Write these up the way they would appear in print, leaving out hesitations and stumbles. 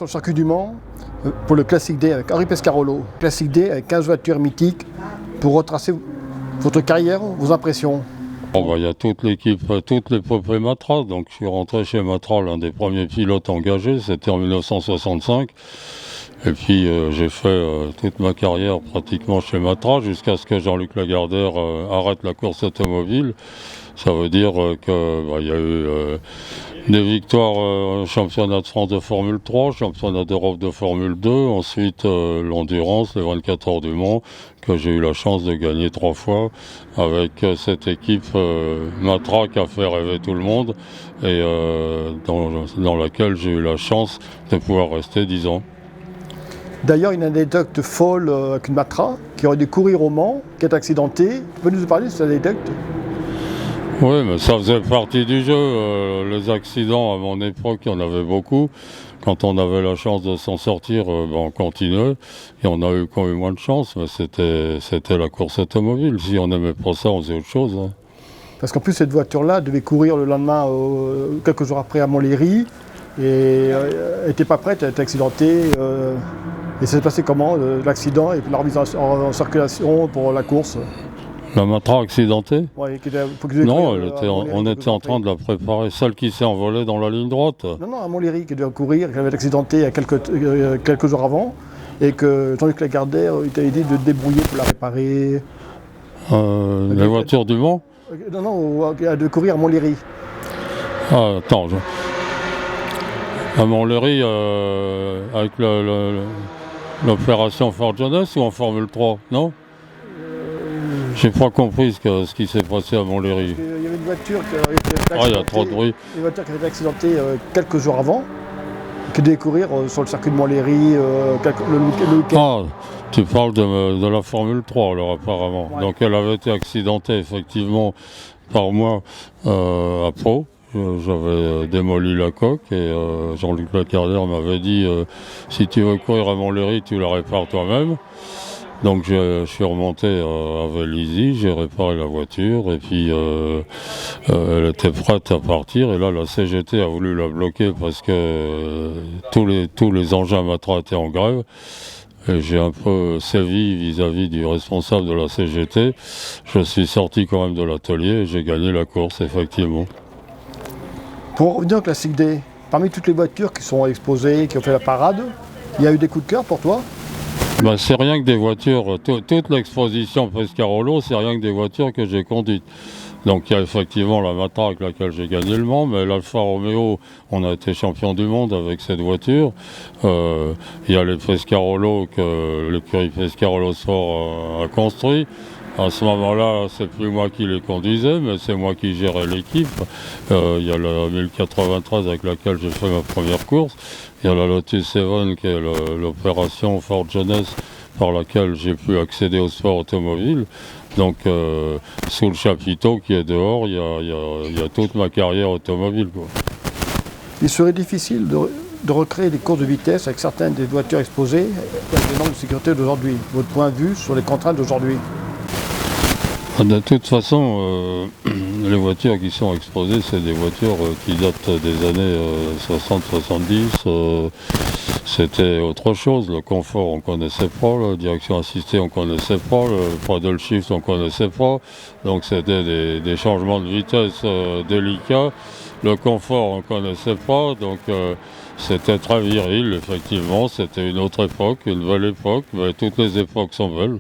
sur le circuit du Mans pour le Classic Day avec Henri Pescarolo. Classic Day avec 15 voitures mythiques pour retracer votre carrière, vos impressions. Il y a toute l'équipe, toute l'épopée Matra. Donc je suis rentré chez Matra, l'un des premiers pilotes engagés, c'était en 1965. Et puis j'ai fait toute ma carrière pratiquement chez Matra jusqu'à ce que Jean-Luc Lagardère arrête la course automobile. Ça veut dire qu'il y a eu des victoires championnat de France de Formule 3, championnat d'Europe de Formule 2, ensuite l'endurance, les 24 heures du Mans, que j'ai eu la chance de gagner 3 fois avec cette équipe Matra qui a fait rêver tout le monde et dans laquelle j'ai eu la chance de pouvoir rester 10 ans. D'ailleurs, une anecdote folle avec une Matra qui aurait dû courir au Mans, qui est accidentée. Tu peux nous parler de cette anecdote ? Oui, mais ça faisait partie du jeu. Les accidents, à mon époque, il y en avait beaucoup. Quand on avait la chance de s'en sortir, on continuait. Et on a eu quand même moins de chance, mais c'était la course automobile. Si on n'aimait pas ça, on faisait autre chose. Hein. Parce qu'en plus, cette voiture-là devait courir le lendemain, quelques jours après, à Montlhéry. Et elle n'était pas prête, elle était accidentée. Et ça s'est passé comment, l'accident et puis la remise en circulation pour la course? La Matra accidentée? Ouais, non, on était en train de la préparer. Celle qui s'est envolée dans la ligne droite. Non, à Montlhéry, qui devait courir, qui avait été accidentée il y a quelques jours avant. Et que Jean-Luc Lagardère, il t'avait dit de te débrouiller pour la réparer. Les voitures du Mans? Non, de courir à Montlhéry. Ah, attends. À Montlhéry, avec l'opération Ford Jeunesse ou en Formule 3, non? J'ai pas compris ce qui s'est passé à Montlhéry. Il y avait une voiture qui avait été accidentée. Il y a trop de bruit. Une voiture qui avait été accidentée quelques jours avant, qui devait courir sur le circuit de Montlhéry le week-end. Ah, tu parles de la Formule 3 alors apparemment. Ouais. Donc elle avait été accidentée effectivement par moi à Pau. J'avais démoli la coque et Jean-Luc Lagardère m'avait dit si tu veux courir à Montlhéry, tu la répares toi-même. Donc je suis remonté à Vélizy, j'ai réparé la voiture et puis elle était prête à partir et là la CGT a voulu la bloquer parce que tous les engins Matra étaient en grève. Et j'ai un peu sévi vis-à-vis du responsable de la CGT. Je suis sorti quand même de l'atelier et j'ai gagné la course effectivement. Pour revenir au Classic Day, parmi toutes les voitures qui sont exposées, qui ont fait la parade, il y a eu des coups de cœur pour toi? C'est rien que des voitures, toute l'exposition Pescarolo, c'est rien que des voitures que j'ai conduites. Donc il y a effectivement la Matra avec laquelle j'ai gagné le Mans, mais l'Alfa Romeo, on a été champion du monde avec cette voiture. Il y a les Pescarolo que l'écurie Pescarolo Sport a construit. À ce moment-là, c'est plus moi qui les conduisais, mais c'est moi qui gérais l'équipe. Il y a la 1093 avec laquelle j'ai fait ma première course. Il y a la Lotus 7 qui est l'opération Ford Jeunesse par laquelle j'ai pu accéder au sport automobile. Donc, sous le chapiteau qui est dehors, il y a toute ma carrière automobile, quoi. Il serait difficile de recréer des courses de vitesse avec certaines des voitures exposées avec les normes de sécurité d'aujourd'hui. Votre point de vue sur les contraintes d'aujourd'hui? De toute façon, les voitures qui sont exposées, c'est des voitures qui datent des années 60-70. C'était autre chose. Le confort, on ne connaissait pas. La direction assistée, on ne connaissait pas. Le paddle shift, on ne connaissait pas. Donc c'était des changements de vitesse délicats. Le confort, on ne connaissait pas. Donc c'était très viril, effectivement. C'était une autre époque, une belle époque. Mais toutes les époques sont belles.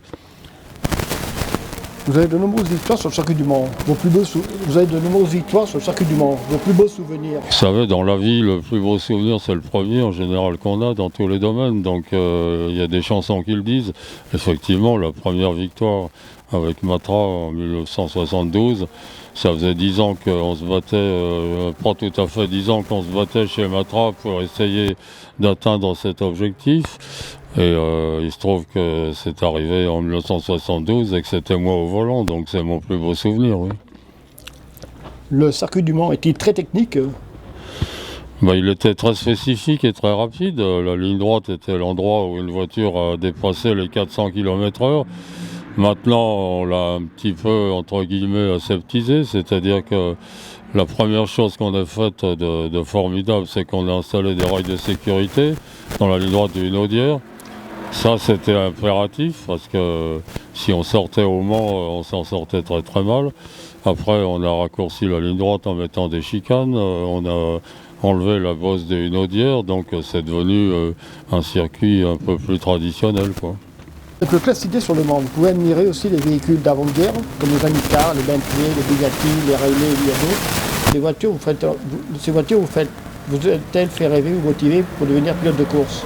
Vous avez de nombreuses victoires sur le circuit du Mans. Vous avez de nombreuses victoires sur le circuit du Mans. Vos plus beaux souvenirs? Vous savez, dans la vie, le plus beau souvenir, c'est le premier en général qu'on a dans tous les domaines. Donc il y a des chansons qui le disent. Effectivement, la première victoire avec Matra en 1972, ça faisait 10 ans qu'on se battait, pas tout à fait 10 ans qu'on se battait chez Matra pour essayer d'atteindre cet objectif. Et il se trouve que c'est arrivé en 1972 et que c'était moi au volant, donc c'est mon plus beau souvenir, oui. Le circuit du Mans était très technique? Il était très spécifique et très rapide. La ligne droite était l'endroit où une voiture a dépassé les 400 km/h. Maintenant, on l'a un petit peu, entre guillemets, aseptisé, c'est-à-dire que la première chose qu'on a faite de formidable, c'est qu'on a installé des rails de sécurité dans la ligne droite du Hunaudière. Ça, c'était impératif, parce que si on sortait au Mans, on s'en sortait très très mal. Après, on a raccourci la ligne droite en mettant des chicanes, on a enlevé la bosse des Hunaudières, donc c'est devenu un circuit un peu plus traditionnel, quoi. Avec le Classe Cité sur le Mans, vous pouvez admirer aussi les véhicules d'avant-guerre, comme les Amicar, les Bentley, les Bugatti, les Rayleigh et les Viano. Ces voitures, vous êtes-elles fait rêver ou motiver pour devenir pilote de course?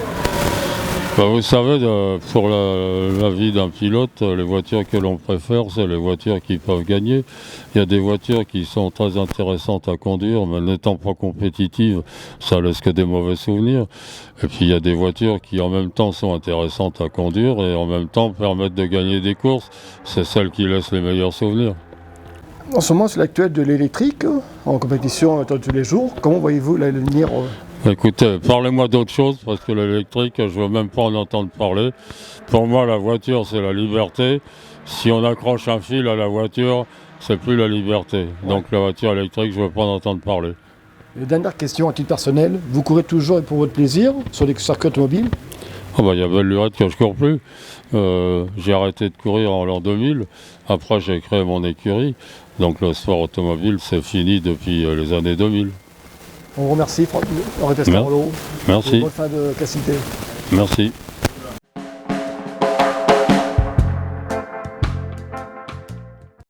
Bah, vous savez, pour la vie d'un pilote, les voitures que l'on préfère, c'est les voitures qui peuvent gagner. Il y a des voitures qui sont très intéressantes à conduire, mais n'étant pas compétitives, ça laisse que des mauvais souvenirs. Et puis il y a des voitures qui en même temps sont intéressantes à conduire et en même temps permettent de gagner des courses. C'est celles qui laissent les meilleurs souvenirs. En ce moment, c'est l'actuel de l'électrique, en compétition tous les jours. Comment voyez-vous l'avenir? Écoutez, parlez-moi d'autre chose, parce que l'électrique, je ne veux même pas en entendre parler. Pour moi, la voiture, c'est la liberté. Si on accroche un fil à la voiture, c'est plus la liberté. Donc la voiture électrique, je ne veux pas en entendre parler. Et dernière question à titre personnel, vous courez toujours et pour votre plaisir sur les circuits automobiles? Ah bah, y a belle lurette que je cours plus. J'ai arrêté de courir en l'an 2000. Après, j'ai créé mon écurie. Donc le sport automobile, c'est fini depuis les années 2000. On vous remercie, Henri Pescarolo. Merci. Bonne fin de Classe Cité. Merci.